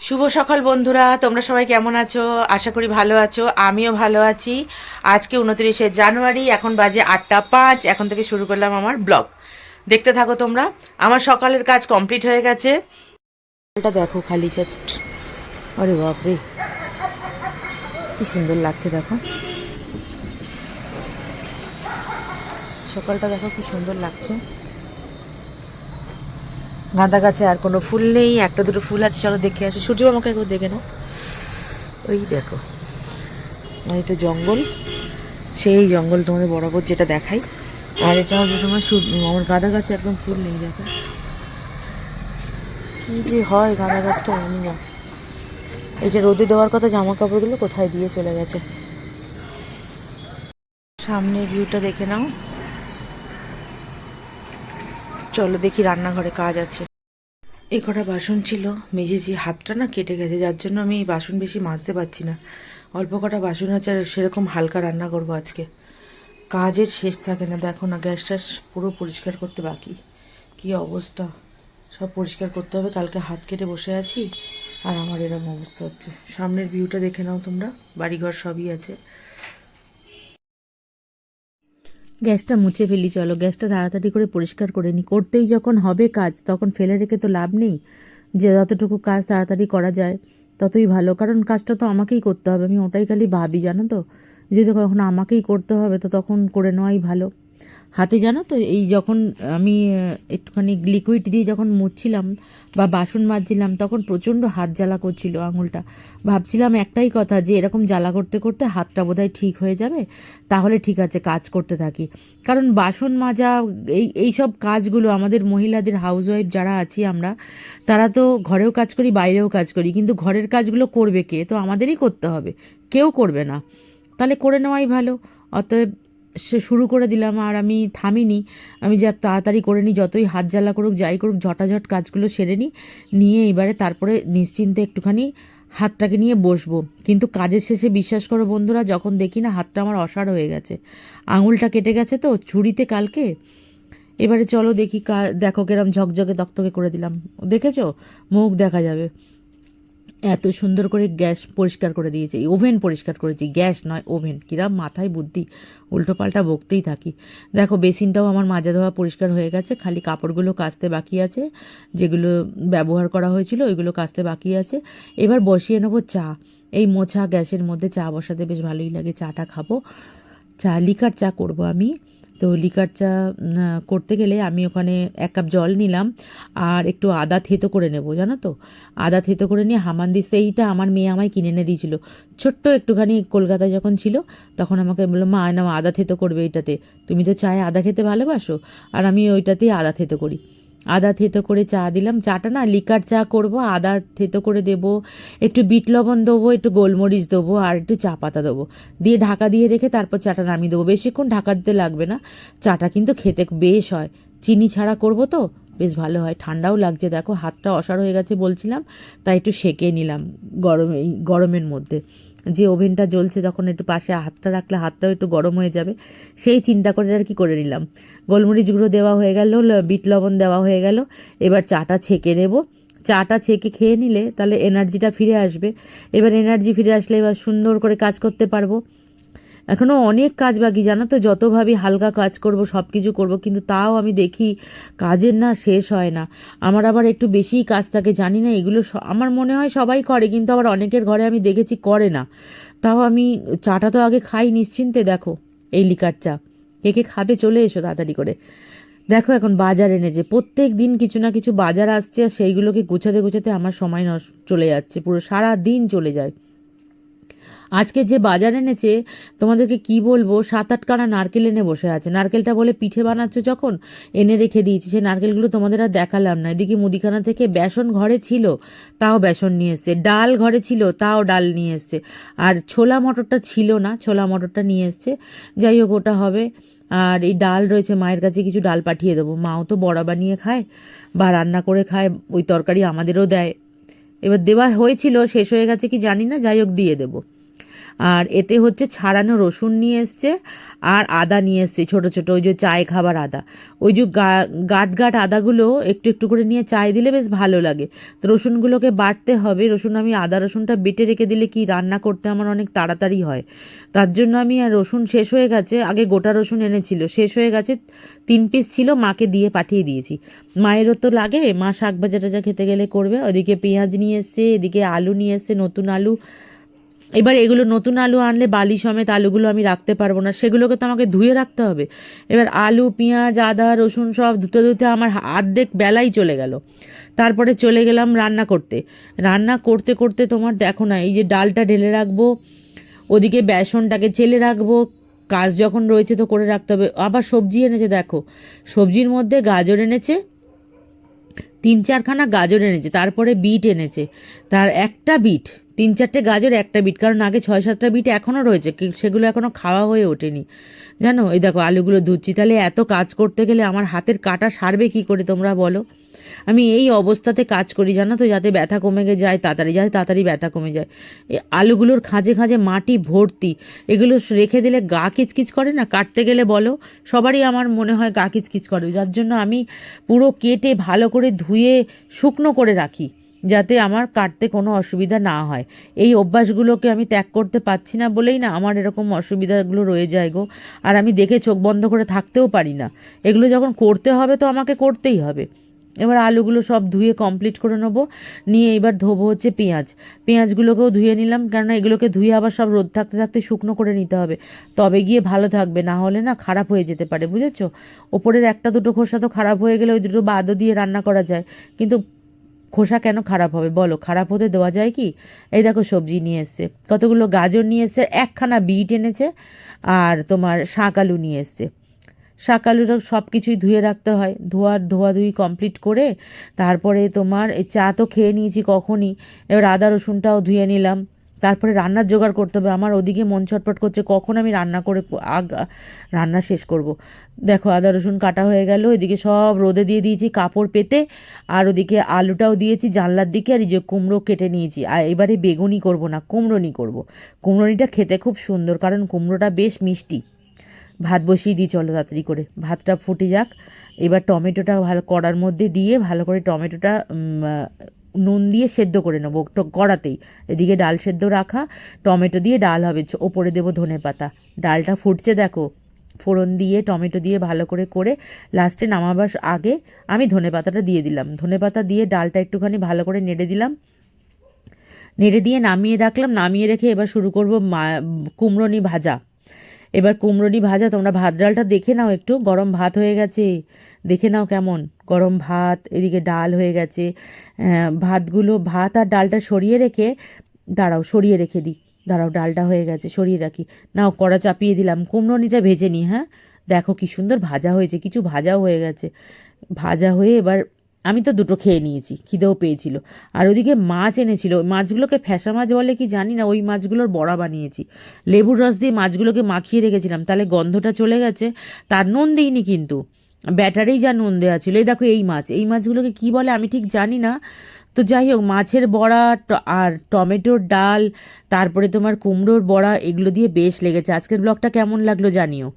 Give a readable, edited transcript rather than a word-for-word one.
শুভ সকাল বন্ধুরা, তোমরা সবাই কেমন আছো? আশা করি ভালো আছো, আমিও ভালো আছি। আজকে 29শে জানুয়ারি, এখন বাজে 8টা 5। এখন থেকে শুরু করলাম আমার ব্লগ। দেখতে থাকো তোমরা। আমার সকালের কাজ কমপ্লিট হয়ে গেছে। এটা দেখো খালি জাস্ট, আরে বাপরে কি সুন্দর লাগছে দেখো। সকালটা দেখো কি সুন্দর লাগছে। গাঁদা গাছে আর কোনো ফুল নেই, একটা দুটো ফুল আছে, চলো দেখে আসি। সূর্য আমাকে একবার দেখে নাও, ওই দেখো। আর এটা জঙ্গল, সেই জঙ্গল তোমাদের বরাবর যেটা দেখাই। আর এটা হচ্ছে তোমার আমার গাঁদা গাছে একদম ফুল নেই দেখো। কি যে হয় গাঁদা গাছটা জানি না। এটা রোদে দেওয়ার কথা, জামা কাপড়গুলো কোথায় দিয়ে চলে গেছে। সামনের ভিউটা দেখে নাও। চলো দেখি, রান্নাঘরে কাজ আছে। এই কটা বাসন ছিল, মেজেছি, হাতটা না কেটে গেছে, যার জন্য আমি এই বাসন বেশি মাজতে পারছি না। অল্প কটা বাসন আছে, আর সেরকম হালকা রান্না করবো আজকে। কাজের শেষ থাকে না, দেখো না গ্যাস ট্যাস পুরো পরিষ্কার করতে বাকি। কি অবস্থা, সব পরিষ্কার করতে হবে। কালকে হাত কেটে বসে আছি, আর আমার এরকম অবস্থা হচ্ছে। সামনের ভিউটা দেখে নাও তোমরা, বাড়িঘর সবই আছে। গ্যাসটা মুছে ফেলি, চলো গ্যাসটা তাড়াতাড়ি করে পরিষ্কার করে নিই। করতেই যখন হবে কাজ, তখন ফেলে রেখে তো লাভ নেই। যে যতটুকু কাজ তাড়াতাড়ি করা যায় ততই ভালো, কারণ কাজটা তো আমাকেই করতে হবে। আমি ওটাই খালি ভাবি, জানো তো, যদি কখনো আমাকেই করতে হবে তো তখন করে নেওয়াই ভালো। হাতে জানো তো, এই যখন আমি একটুখানি লিকুইড দিয়ে যখন মুছছিলাম বা বাসন মাজছিলাম, তখন প্রচণ্ড হাত জ্বালা করছিল আঙুলটা। ভাবছিলাম একটাই কথা, যে এরকম জ্বালা করতে করতে হাতটা বোধহয় ঠিক হয়ে যাবে, তাহলে ঠিক আছে কাজ করতে থাকি। কারণ বাসন মাজা, এই সব কাজগুলো আমাদের মহিলাদের, হাউসওয়াইফ যারা আছি আমরা, তারা তো ঘরেও কাজ করি, বাইরেও কাজ করি, কিন্তু ঘরের কাজগুলো করবে কে? তো আমাদেরই করতে হবে, কেউ করবে না। তাহলে করে নেওয়াই ভালো। অতএব সে শুরু করে দিলাম, আর আমি থামিনি। আমি যাক তাড়াতাড়ি করে নিই, যতই হাত জ্বালা করুক যাই করুক, ঝটাঝট কাজগুলো সেরে নিই। নিয়ে এবারে তারপরে নিশ্চিন্তে একটুখানি হাতটাকে নিয়ে বসবো। কিন্তু কাজের শেষে বিশ্বাস করো বন্ধুরা, যখন দেখি না হাতটা আমার অসাড় হয়ে গেছে, আঙুলটা কেটে গেছে তো ছুরিতে কালকে। এবারে চলো দেখি, দেখো কেরম ঝকঝকে তকতকে করে দিলাম, দেখেছো? মুখ দেখা যাবে। এত সুন্দর করে গ্যাস পরিষ্কার করে দিয়েছে, ওভেন পরিষ্কার করেছি, গ্যাস নয় ওভেন। কিরাম মাথায় বুদ্ধি, উল্টো পাল্টা বকতেই থাকি। দেখো বেসিনটাও আমার মাজা ধোয়া পরিষ্কার হয়ে গেছে, খালি কাপড়গুলো কাচতে বাকি আছে, যেগুলো ব্যবহার করা হয়েছিল ওইগুলো কাচতে বাকি আছে। এবার বসিয়ে নেবো চা। এই মোছা গ্যাসের মধ্যে চা বসাতে বেশ ভালোই লাগে, চাটা খাবো। চা, লিকার চা করব আমি। তো লিকার চা করতে গেলে আমি ওখানে 1 কাপ জল নিলাম, আর একটু আদা থেতো করে নেব, জানো তো। আদা থেতো করে নিয়ে হামানদিস্তা, এইটা আমার মেয়ে আমায় কিনে এনে দিয়েছিল ছোট্ট একটুখানি, কলকাতায় যখন ছিল তখন আমাকে বললো, মা না আদা থেতো করবে এইটাতে, তুমি তো চায়ে আদা খেতে ভালোবাসো, আর আমি ওইটাতেই আদা থেতো করি। আদা থেতো করে চা দিলাম। চাটা না লিকার চা করব, আদা থেতো করে দেবো, একটু বিট লবণ দেবো, একটু গোলমরিচ দেবো, আর একটু চা পাতা দেবো, দিয়ে ঢাকা দিয়ে রেখে তারপর চাটা নামিয়ে দেবো। বেশিক্ষণ ঢাকা দিতে লাগবে না, চাটা কিন্তু খেতে বেশ হয়। চিনি ছাড়া করব তো বেশ ভালো হয়। ঠান্ডাও লাগছে, দেখো হাতটা অসাড় হয়ে গেছে বলছিলাম, তাই একটু সেঁকে নিলাম গরমের মধ্যে। যে ওভেনটা জ্বলছে, তখন একটু পাশে হাতটা রাখলে হাতটাও একটু গরম হয়ে যাবে, সেই চিন্তা করে আর কি করে নিলাম। গোলমরিচ গুঁড়ো দেওয়া হয়ে গেল, বিট লবণ দেওয়া হয়ে গেল। এবার চাটা ছেঁকে নেব। চাটা ছেঁকে খেয়ে নিলে তাহলে এনার্জিটা ফিরে আসবে। এবার এনার্জি ফিরে আসলে এবার সুন্দর করে কাজ করতে পারবো। এখনও অনেক কাজ বাকি, জানো তো, যত ভাবি হালকা কাজ করব, সব কিছু করবো, কিন্তু তাও আমি দেখি কাজের না শেষ হয় না। আমার আবার একটু বেশিই কাজ থাকে, জানি না এগুলো আমার মনে হয় সবাই করে, কিন্তু আবার অনেকের ঘরে আমি দেখেছি করে না। তাও আমি চাটা তো আগে খাই নিশ্চিন্তে। দেখো এই লিকার চা, কে কে খাবে চলে এসো তাড়াতাড়ি করে। দেখো এখন বাজার এনেছে, প্রত্যেক দিন কিছু না কিছু বাজার আসছে, আর সেইগুলোকে গুছাতে গুছাতে আমার সময় চলে যাচ্ছে, পুরো সারা দিন চলে যায়। আজকে যে বাজার এনেছে, তোমাদেরকে কি বলবো, 7-8 কানা নারকেল এনে বসে আছে। নারকেলটা বলে পিঠে বানাচ্ছ যখন, এনে রেখে দিয়েছি। সেই নারকেলগুলো তোমাদের আর দেখালাম না। এদিকে মুদিখানা থেকে বেসন ঘরে ছিল, তাও বেসন নিয়ে এসছে। ডাল ঘরে ছিল, তাও ডাল নিয়ে এসছে। আর ছোলা মটরটা ছিল না, ছোলা মটরটা নিয়ে এসছে। যাই হোক, ওটা হবে। আর এই ডাল রয়েছে, মায়ের কাছে কিছু ডাল পাঠিয়ে দেবো। মাও তো বড়া বানিয়ে খায় বা রান্না করে খায়, ওই তরকারি আমাদেরও দেয়। এবার দেওয়া হয়েছিল, শেষ হয়ে গেছে কি জানি না, যাই হোক দিয়ে দেবো। আর এতে হচ্ছে ছাড়ানো রসুন নিয়ে এসছে আর আদা নিয়ে এসছে ছোটো ছোটো, ওই যে চায় খাবার আদা, ওই যে গাট গাট আদাগুলো একটু একটু করে নিয়ে চায় দিলে বেশ ভালো লাগে। তো রসুনগুলোকে বাটতে হবে, আমি আদা রসুনটা বেটে রেখে দিলে কি রান্না করতে আমার অনেক তাড়াতাড়ি হয়। তার জন্য আমি, আর রসুন শেষ হয়ে গেছে, আগে গোটা রসুন এনেছিল, শেষ হয়ে গেছে, 3 পিস ছিল, মাকে দিয়ে পাঠিয়ে দিয়েছি। মায়েরও তো লাগে, মা শাক ভাজা টাজা খেতে গেলে করবে। ওদিকে পেঁয়াজ নিয়ে এসছে, এদিকে আলু নিয়ে এসছে, নতুন আলু। এবার এগুলো নতুন আলু আনলে বালি সমেত আলুগুলো আমি রাখতে পারবো না, সেগুলোকে তো আমাকে ধুয়ে রাখতে হবে। এবার আলু পেঁয়াজ আদা রসুন সব ধুতে ধুতে আমার অর্ধেক বেলাই চলে গেল। তারপরে চলে গেলাম রান্না করতে। রান্না করতে করতে তোমার দেখো না, এই যে ডালটা ঢেলে রাখবো, ওদিকে বেসনটাকে চেলে রাখবো, কাজ যখন রয়েছে তো করে রাখতে হবে। আবার সবজি এনেছে দেখো, সবজির মধ্যে গাজর এনেছে, 3-4খানা গাজর এনেছে, তারপরে বিট এনেছে, তার একটা বিট, 3-4টে গাজর একটা বিট, কারণ আগে 6-7টা বিট এখনও রয়েছে, সেগুলো এখনও খাওয়া হয়ে ওঠেনি। জানো, এই দেখো আলুগুলো ধুচ্ছি, তাহলে এত কাজ করতে গেলে আমার হাতের কাটা সারবে কি করে তোমরা বলো? আমি এই অবস্থাতে কাজ করি জানো তো, যাতে ব্যথা কমে যায় তাড়াতাড়ি, যাতে তাড়াতাড়ি ব্যথা কমে যায়। এই আলুগুলোর খাঁজে খাঁজে মাটি ভর্তি, এগুলো রেখে দিলে গা কিচকিচ করে না কাটতে গেলে, বলো? সবারই আমার মনে হয় গা কিচকিচ করে, যার জন্য আমি পুরো কেটে ভালো করে ধুয়ে শুকনো করে রাখি, যাতে আমার কাটতে কোনো অসুবিধা না হয়। এই অভ্যাসগুলোকে আমি ত্যাগ করতে পারছি না বলেই না আমার এরকম অসুবিধাগুলো রয়ে যায় গো। আর আমি দেখে চোখ বন্ধ করে থাকতেও পারি না, এগুলো যখন করতে হবে তো আমাকে করতেই হবে। এবার আলুগুলো সব ধুয়ে কমপ্লিট করে নেবো, নিয়ে এবার ধোবো হচ্ছে পেঁয়াজগুলোকেও ধুয়ে নিলাম, কেননা এগুলোকে ধুয়ে আবার সব রোদ থাকতে থাকতে শুকনো করে নিতে হবে, তবে গিয়ে ভালো থাকবে, না হলে না খারাপ হয়ে যেতে পারে, বুঝেছো? ওপরের একটা দুটো খোসা তো খারাপ হয়ে গেলে ওই দুটো বাদও দিয়ে রান্না করা যায়, কিন্তু খোসা কেন খারাপ হবে বলো? খারাপ হতে দেওয়া যায় কি? এই দেখো সবজি নিয়ে এসছে, কতগুলো গাজর নিয়ে এসছে, 1খানা বিট এনেছে, আর তোমার শাক আলু নিয়ে এসছে। শাক আলুটা সব কিছুই ধুয়ে রাখতে হয়, ধোয়াধুয়ি কমপ্লিট করে তারপরে তোমার এই চা তো খেয়ে নিয়েছি কখনই, এবার আদা রসুনটাও ধুয়ে নিলাম। তারপরে রান্নার জোগাড় করতে হবে, আমার ওদিকে মন ছটফট করছে কখন আমি রান্না করে রান্না শেষ করব। দেখো আদা রসুন কাটা হয়ে গেল, এদিকে সব রোদে দিয়ে দিয়েছি কাপড় পেতে, আর ওদিকে আলুটাও দিয়েছি জানলার দিকে, আর এই যে কুমড়ো কেটে নিয়েছি। আর এবারে বেগুনি করব না, কুমড়োনি করব। কুমড়োনিটা খেতে খুব সুন্দর, কারণ কুমড়োটা বেশ মিষ্টি। ভাত বসিয়ে দিই, চলো তাড়াতাড়ি করে ভাতটা ফুটে যাক। এবার টমেটোটা ভালো কড়ার মধ্যে দিয়ে ভালো করে টমেটোটা নুন দিয়ে সেদ্ধ করে নেবো কড়াতেই। এদিকে ডাল সেদ্ধ রাখা, টমেটো দিয়ে ডাল হবে, ওপরে দেবো ধনেপাতা। ডালটা ফুটছে দেখো, ফোড়ন দিয়ে টমেটো দিয়ে ভালো করে করে লাস্টে নামাবার আগে আমি ধনেপাতাটা দিয়ে দিলাম। ধনেপাতা দিয়ে ডালটা একটুখানি ভালো করে নেড়ে দিলাম, নেড়ে দিয়ে নামিয়ে রাখলাম। নামিয়ে রেখে এবার শুরু করবো কুমড়োনি ভাজা। এবার কুমড়োনি ভাজা, তোমরা ভাত ডালটা দেখে নাও, একটু গরম ভাত হয়ে গেছে, দেখে নাও কেমন গরম ভাত, এদিকে ডাল হয়ে গেছে। ভাত আর ডালটা সরিয়ে রেখে, সরিয়ে রেখে দিই, ডালটা হয়ে গেছে, সরিয়ে রাখি। নাও কড়া চাপিয়ে দিলাম, কুমড়োনিটা ভেজে নিই। হ্যাঁ দেখো কি সুন্দর ভাজা হয়েছে, কিছু ভাজাও হয়ে গেছে। ভাজা হয়ে এবার আমি তো দুটো খেয়ে নিয়েছি, খিদেও পেয়েছিল। আর ওদিকে মাছ এনেছিল, মাছগুলোকে ফ্যাসা মাছ বলে কি জানি না, ওই মাছগুলোর বড়া বানিয়েছি। লেবুর রস দিয়ে মাছগুলোকে মাখিয়ে রেখেছিলাম, তাহলে গন্ধটা চলে গেছে। তার নুন দিইনি কিন্তু, ব্যাটারেই যা নুন দেওয়া ছিল। এই দেখো এই মাছগুলোকে কি বলে আমি ঠিক জানি না। তো যাই হোক, মাছের বড়া আর টমেটোর ডাল, তারপরে তোমার কুমড়োর বড়া, এগুলো দিয়ে বেশ লেগেছে। আজকের ব্লগটা কেমন লাগলো জানিও।